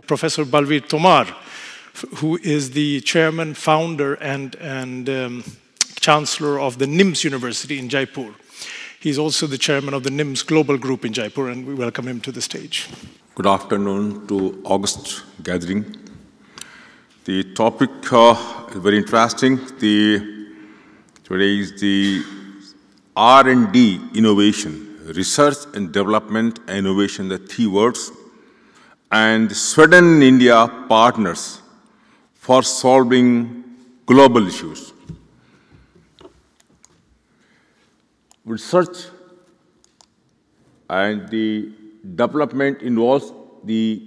Professor Balvir Tomar, who is the chairman, founder, and Chancellor of the Nims University in Jaipur. He's also the chairman of the Nims Global Group in Jaipur, and we welcome him to the stage. Good afternoon to August gathering. The topic is very interesting. Today is the R&D innovation, research and development and innovation, the three words, and Sweden and India partners for solving global issues. Research and the development involves the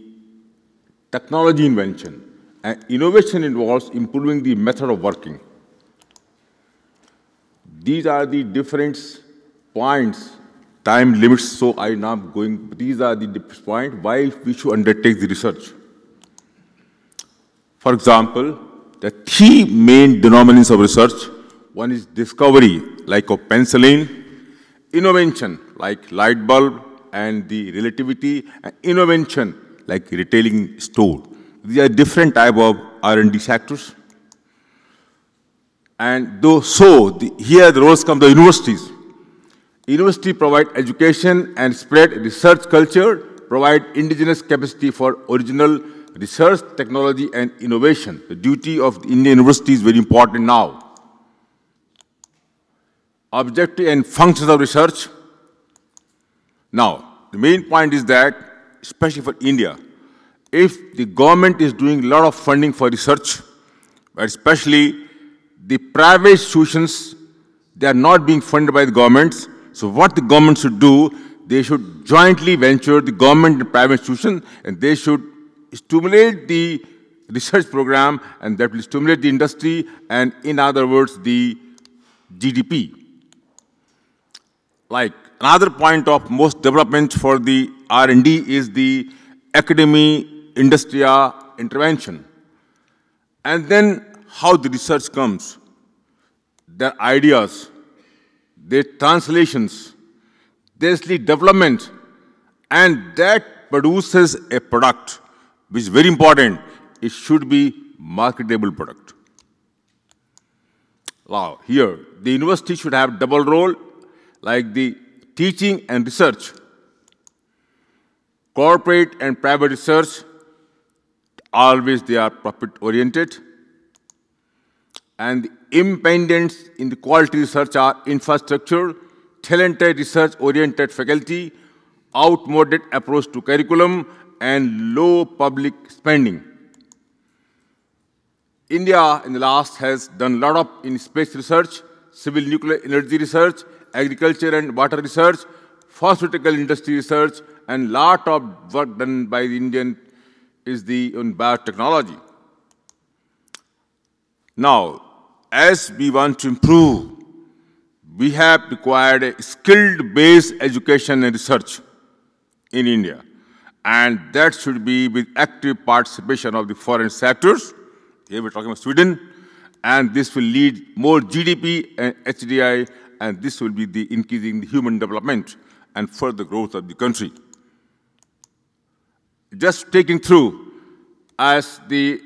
technology invention, and innovation involves improving the method of working. These are the different points, time limits, so I'm not going, these are the different points why we should undertake the research. For example, the three main denominators of research: one is discovery, like of penicillin; innovation, like light bulb and the relativity; and invention, like retailing store. These are different type of R&D sectors. And here the roles come the universities. Universities provide education and spread research culture, provide indigenous capacity for original research, technology, and innovation. The duty of the Indian university is very important now. Objective and functions of research. Now, the main point is that, especially for India, if the government is doing a lot of funding for research, but especially the private institutions, they are not being funded by the governments. So what the government should do, they should jointly venture, the government and private institutions, and they should stimulate the research program, and that will stimulate the industry, and in other words, the GDP. Like another point of most development for the R&D is the academy-industria intervention. And then how the research comes, their ideas, their translations, there's the development, and that produces a product, which is very important. It should be marketable product. Now, here, the university should have double role, like the teaching and research. Corporate and private research, always they are profit-oriented. And the impediments in the quality research are infrastructure, talented research-oriented faculty, outmoded approach to curriculum, and low public spending. India in the last has done a lot of in space research, civil nuclear energy research, agriculture and water research, pharmaceutical industry research, and lot of work done by the Indian is on biotechnology. Now, as we want to improve, we have required a skilled-based education and research in India. And that should be with active participation of the foreign sectors. Here we're talking about Sweden. And this will lead more GDP and HDI, and this will be the increasing the human development and further growth of the country. Just taking through, as the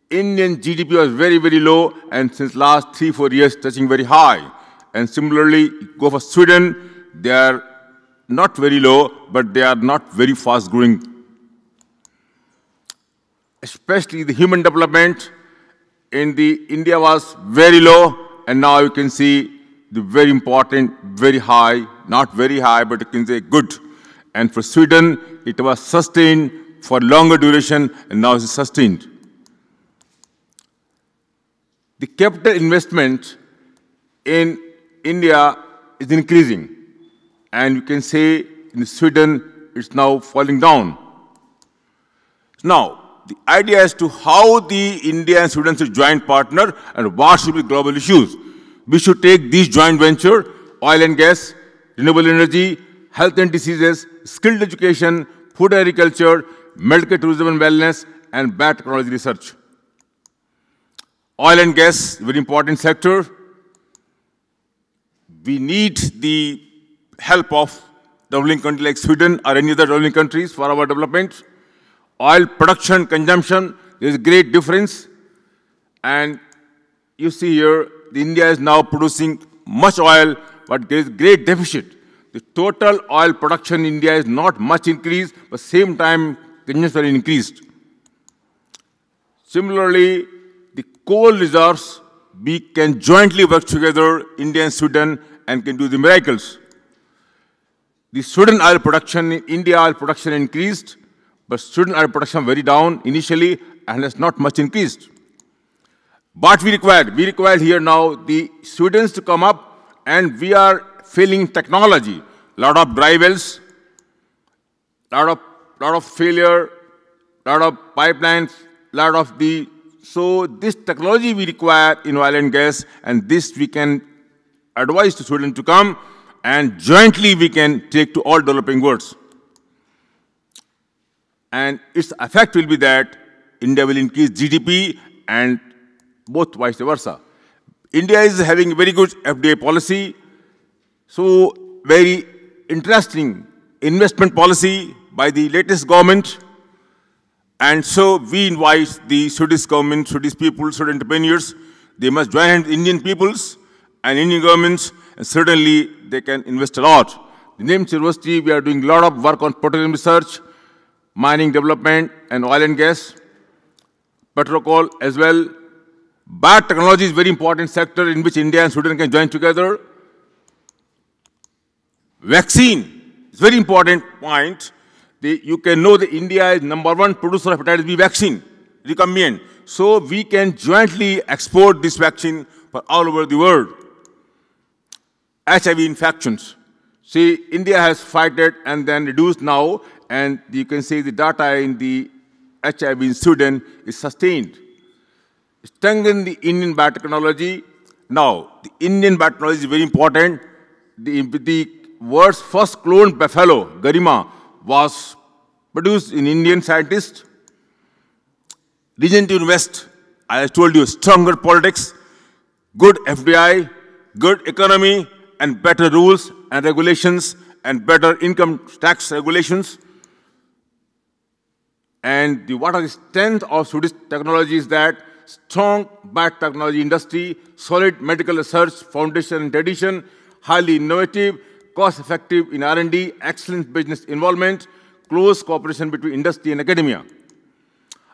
Indian GDP was very, very low, and since last 3-4 years touching very high. And similarly, go for Sweden, they are not very low, but they are not very fast growing. Especially the human development in India was very low, and now you can see the very important, very high, not very high, but you can say good. And for Sweden, it was sustained for longer duration, and now it's sustained. The capital investment in India is increasing. And you can say in Sweden, it's now falling down. Now, the idea as to how the India and Sweden should join partner and what should be global issues. We should take these joint venture, oil and gas, renewable energy, health and diseases, skilled education, food agriculture, medical tourism and wellness, and biotechnology research. Oil and gas, very important sector. We need the help of developing countries like Sweden or any other developing countries for our development. Oil production, consumption, there is a great difference. And you see here, India is now producing much oil, but there is great deficit. The total oil production in India is not much increased, but same time, consumption increased. Similarly, the coal reserves, we can jointly work together, India and Sweden, and can do the miracles. The Sweden oil production, India oil production increased, but Sweden oil production very down initially and has not much increased. What we required here now the students to come up, and we are failing technology. Lot of dry wells, lot of failure, lot of pipelines, lot of the. So this technology we require in oil and gas, and this we can advise the students to come, and jointly we can take to all developing worlds. And its effect will be that India will increase GDP and both vice versa. India is having a very good FDI policy, so very interesting investment policy by the latest government. And so we invite the Swedish government, Swedish people, Swedish entrepreneurs, they must join hands with Indian peoples and Indian governments, and certainly they can invest a lot. The Nims University, we are doing a lot of work on petroleum research, mining development, and oil and gas, petrochemical as well. Biotechnology is a very important sector in which India and Sweden can join together. Vaccine is a very important point. You can know that India is #1 producer of hepatitis B vaccine, recombinant. So we can jointly export this vaccine for all over the world. HIV infections. See, India has fighted and then reduced now, and you can see the data in the HIV in Sweden is sustained. Strengthen the Indian biotechnology. Now, the Indian biotechnology is very important. The world's first cloned buffalo, Garima, was produced in Indian scientists. Region to invest, I told you, stronger politics, good FDI, good economy, and better rules and regulations, and better income tax regulations. And what are the strength of Swedish technology is that strong biotechnology industry, solid medical research, foundation and tradition, highly innovative, cost-effective in R&D, excellent business involvement, close cooperation between industry and academia.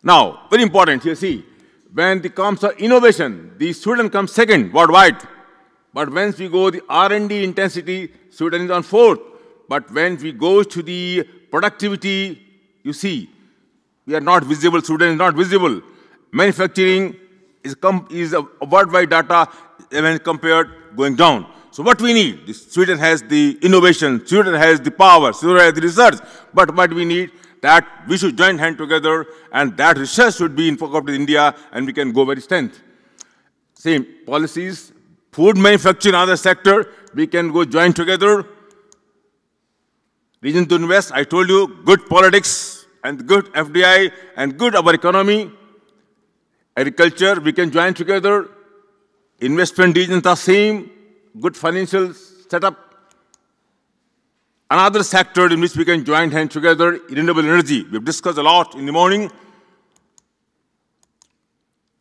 Now, very important, you see, when it comes to innovation, the Sweden comes second worldwide. But when we go the R&D intensity, Sweden is on fourth. But when we go to the productivity, you see, we are not visible, Sweden is not visible. Manufacturing is a worldwide data when compared going down. So what we need, Sweden has the innovation, Sweden has the power, Sweden has the research, but what we need, that we should join hands together, and that research should be incorporated in India, and we can go very strength. Same policies, food manufacturing, other sector, we can go join together. Region to invest, I told you, good politics, and good FDI, and good our economy. Agriculture, we can join together. Investment regions are same. Good financial setup. Another sector in which we can join hands together, renewable energy. We've discussed a lot in the morning.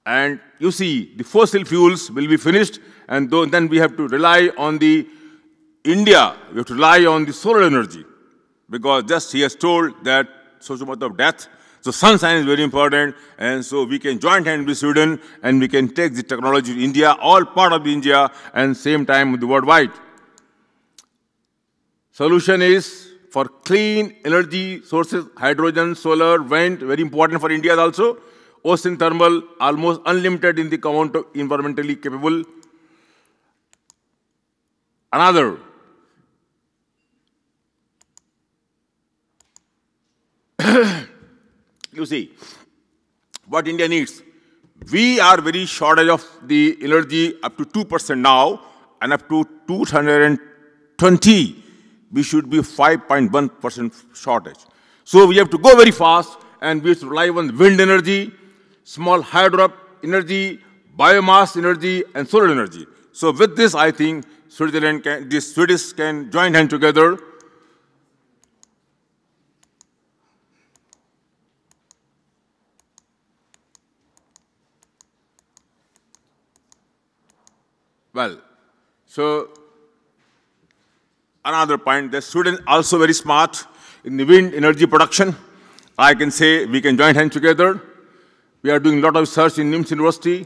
And you see, the fossil fuels will be finished, and then we have to rely on the India. We have to rely on the solar energy, because just he has told that social method of death. So sunshine is very important, and so we can join hands with Sweden, and we can take the technology to India, all part of India, and same time with the worldwide. Solution is for clean energy sources, hydrogen, solar, wind, very important for India also. Ocean thermal, almost unlimited in the amount of environmentally capable. Another. You see, what India needs. We are very shortage of the energy up to 2% now, and up to 2020, we should be 5.1% shortage. So we have to go very fast, and we have to rely on wind energy, small hydro energy, biomass energy, and solar energy. So with this, I think Switzerland the Swedish can join hands together. well. So, another point, the students also very smart in the wind energy production. I can say we can join hands together. We are doing a lot of research in Nims University.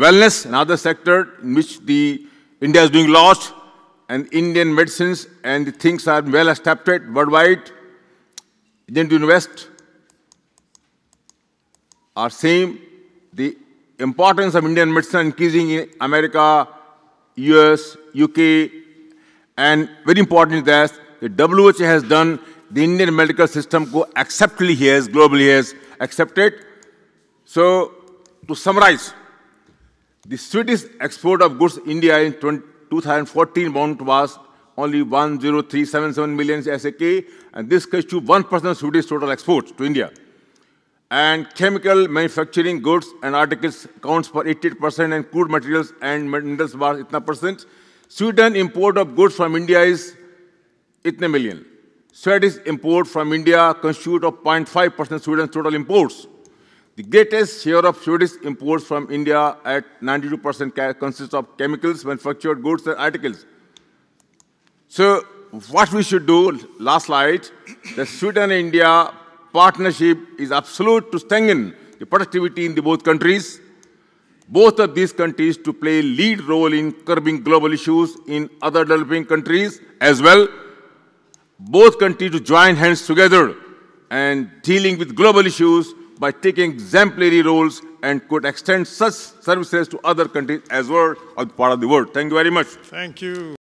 Wellness, another sector in which India is doing a lot, and Indian medicines and the things are well established worldwide. Indian to invest are same. The importance of Indian medicine increasing in America, US, UK, and very important is that the WHO has done the Indian medical system ko acceptably has, globally has accepted. So, to summarize, the Swedish export of goods to India in 2014 amount was only 10377 million SEK, and this constitutes 1% of Swedish total exports to India. And chemical manufacturing goods and articles accounts for 88%, and crude materials and minerals was itna percent. Sweden import of goods from India is itne million. Swedish import from India constitute of 0.5% Sweden's total imports. The greatest share of Swedish imports from India at 92% consists of chemicals, manufactured goods, and articles. So, what we should do, last slide, the Sweden-India partnership is absolute to strengthen the productivity in the both countries. Both of these countries to play a lead role in curbing global issues in other developing countries as well. Both countries to join hands together and dealing with global issues by taking exemplary roles and could extend such services to other countries as well as part of the world. Thank you very much. Thank you.